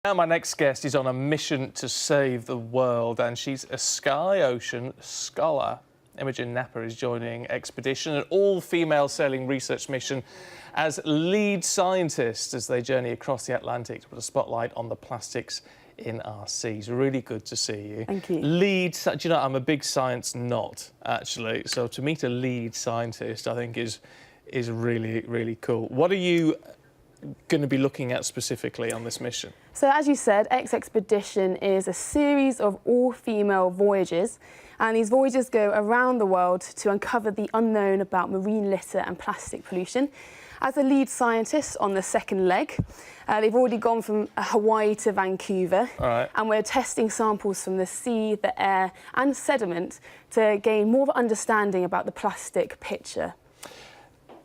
Now my next guest is on a mission to save the world, and she's a sky ocean scholar. Imogen Napper is joining eXXpedition, an all-female sailing research mission, as lead scientist as they journey across the Atlantic to put a spotlight on the plastics in our seas. Really good to see you. Thank you. Do you know, I'm a big science nut, actually, so to meet a lead scientist I think is really, really cool. What are you going to be looking at specifically on this mission? So as you said, eXXpedition is a series of all-female voyages, and these voyages go around the world to uncover the unknown about marine litter and plastic pollution. As a lead scientist on the second leg, they've already gone from Hawaii to Vancouver, and we're testing samples from the sea, the air and sediment to gain more of an understanding about the plastic picture.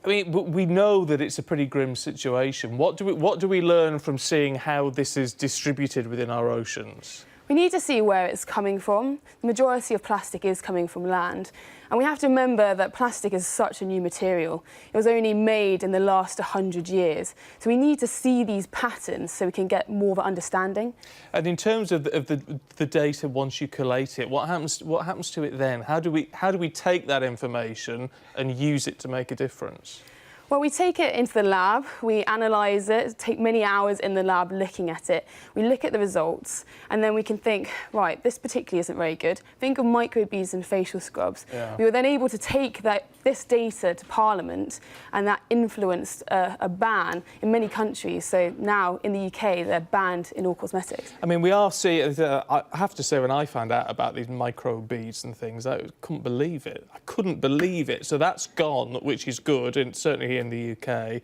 I mean, we know that it's a pretty grim situation. What do we learn from seeing how this is distributed within our oceans? We need to see where it's coming from. The majority of plastic is coming from land. And we have to remember that plastic is such a new material. It was only made in the last 100 years. So we need to see these patterns so we can get more of an understanding. And in terms of the data, once you collate it, what happens to it then? How do we take that information and use it to make a difference? Well, we take it into the lab, we analyse it, take many hours in the lab looking at it. We look at the results, and then we can think, right, this particularly isn't very good. Think of microbeads and facial scrubs. Yeah. We were then able to take this data to Parliament, and that influenced a ban in many countries. So now, in the UK, they're banned in all cosmetics. I mean, we are seeing, I have to say, when I found out about these microbeads and things, I couldn't believe it. I couldn't believe it. So that's gone, which is good, and certainly in the UK.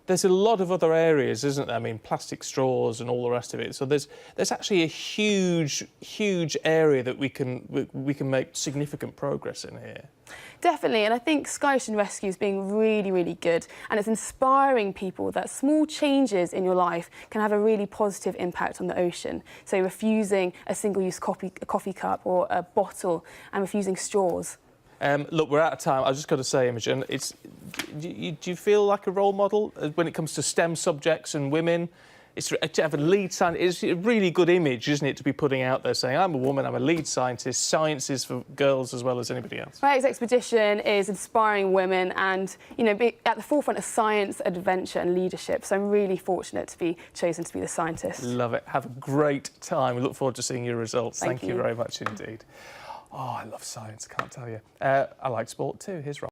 There's a lot of other areas, isn't there? I mean, plastic straws and all the rest of it. So there's actually a huge area that we can make significant progress in here. Definitely, and I think Sky Ocean Rescue is being really, really good, and it's inspiring people that small changes in your life can have a really positive impact on the ocean. So refusing a single-use coffee cup or a bottle, and refusing straws. Look, we're out of time. I've just got to say, Imogen, do you feel like a role model when it comes to STEM subjects and women? To have a lead scientist, it's a really good image, isn't it, to be putting out there saying, I'm a woman, I'm a lead scientist, science is for girls as well as anybody else. Right, eXXpedition is inspiring women and, you know, be at the forefront of science, adventure and leadership. So I'm really fortunate to be chosen to be the scientist. Love it. Have a great time. We look forward to seeing your results. Thank you very much indeed. Oh, I love science, I can't tell you. I like sport too. Here's Rob.